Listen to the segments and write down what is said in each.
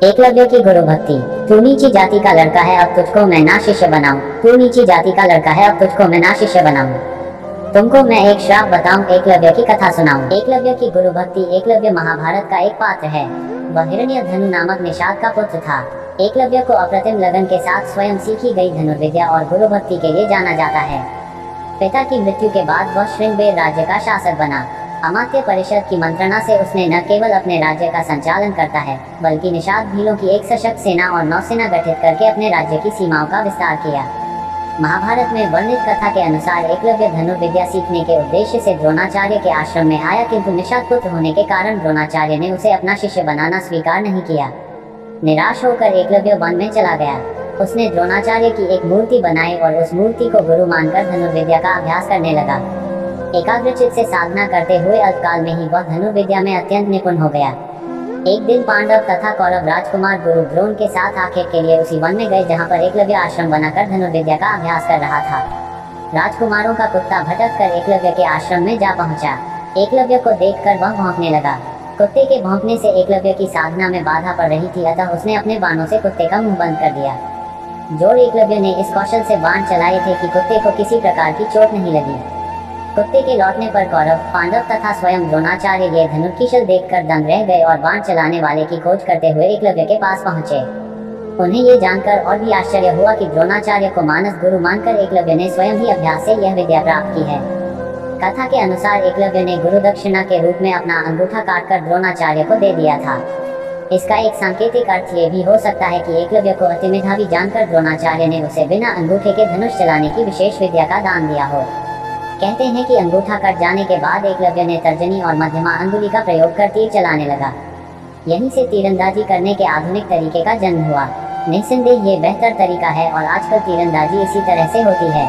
एकलव्य की गुरु भक्ति। तू नीची जाति का लड़का है, अब तुझको मैं ना शिष्य बनाऊं। तू नीची जाति का लड़का है, अब तुझको मैं ना शिष्य बनाऊं। तुमको मैं एक श्राप बताऊं, एकलव्य की कथा सुनाऊं। एकलव्य की गुरु भक्ति। एकलव्य महाभारत का एक पात्र है। वह हिरण्यधनु नामक निषाद का पुत्र था। एकलव्य को अप्रतिम लगन के साथ स्वयं सीखी गई धनुर्विद्या और गुरु भक्ति के लिए जाना जाता है। पिता की मृत्यु के बाद वह श्रृंगबेर राज्य का शासक बना। अमात्य परिषद की मंत्रणा से उसने न केवल अपने राज्य का संचालन करता है, बल्कि निषाद भीलों की एक सशक्त सेना और नौसेना गठित करके अपने राज्य की सीमाओं का विस्तार किया। महाभारत में वर्णित कथा के अनुसार एकलव्य धनुर्विद्या सीखने के उद्देश्य से द्रोणाचार्य के आश्रम में आया, किंतु निषाद पुत्र होने के कारण द्रोणाचार्य ने उसे अपना शिष्य बनाना स्वीकार नहीं किया। निराश होकर एकलव्य वन में चला गया। उसने द्रोणाचार्य की एक मूर्ति बनाई और उस मूर्ति को गुरु मानकर धनुर्विद्या का अभ्यास करने लगा। एकाग्रचित से साधना करते हुए अल्पकाल में ही वह धनुर्विद्या में अत्यंत निपुण हो गया। एक दिन पांडव तथा कौरव राजकुमार गुरु द्रोण के साथ आखेट के लिए उसी वन में गए, जहां पर एकलव्य आश्रम बनाकर धनुर्विद्या का अभ्यास कर रहा था। राजकुमारों का कुत्ता भटक कर एकलव्य के आश्रम में जा पहुंचा। एकलव्य को देखकर वह भौंकने लगा। कुत्ते के भौंकने से एकलव्य की साधना में बाधा पड़ रही थी, अतः उसने अपने बाणों से कुत्ते का मुंह बंद कर दिया। जोर एकलव्य ने इस कौशल से बाण चलाए थे कि कुत्ते को किसी प्रकार की चोट नहीं लगी। कुत्ते के लौटने पर कौरव, पांडव तथा स्वयं द्रोणाचार्य ये धनुर्कीशल देखकर दंग रह गए और बाण चलाने वाले की खोज करते हुए एकलव्य के पास पहुंचे। उन्हें ये जानकर और भी आश्चर्य हुआ कि द्रोणाचार्य को मानस गुरु मानकर एकलव्य ने स्वयं ही अभ्यास से यह विद्या प्राप्त की है। कथा के अनुसार एकलव्य ने गुरु दक्षिणा के रूप में अपना अंगूठा काटकर द्रोणाचार्य को दे दिया था। इसका एक सांकेतिक अर्थ ये भी हो सकता है कि एकलव्य को अति मेधावी जानकर द्रोणाचार्य ने उसे बिना अंगूठे के धनुष चलाने की विशेष विद्या का दान दिया हो। कहते हैं कि अंगूठा कट जाने के बाद एकलव्य ने तर्जनी और मध्यमा अंगुली का प्रयोग कर तीर चलाने लगा। यहीं से तीरंदाजी करने के आधुनिक तरीके का जन्म हुआ। निस्संदेह ये बेहतर तरीका है और आजकल तीरंदाजी इसी तरह से होती है।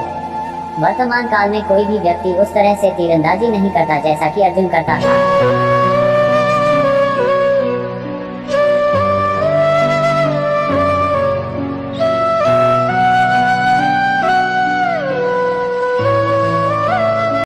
वर्तमान काल में कोई भी व्यक्ति उस तरह से तीरंदाजी नहीं करता जैसा कि अर्जुन करता था।